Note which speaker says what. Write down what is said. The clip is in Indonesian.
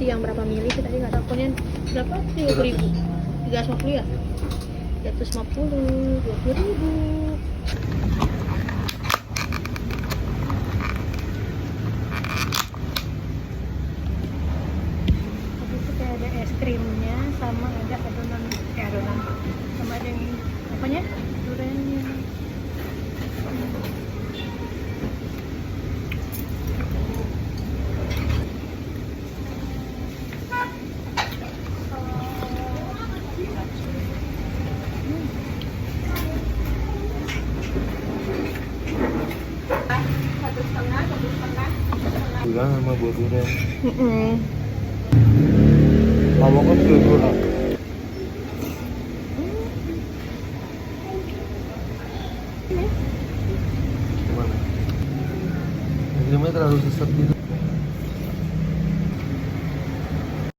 Speaker 1: yang berapa mili sih tadi nggak tahu, pokoknya berapa, 30.000, 350 ya, 350, 20.000. Habis itu kayak ada es krimnya, sama ada adonan, sama ada yang apanya, duriannya.
Speaker 2: Juga sama buah durian.
Speaker 1: Mm-mm.
Speaker 2: Kamu kan durian. Gimana? Ini terlalu sesat gitu.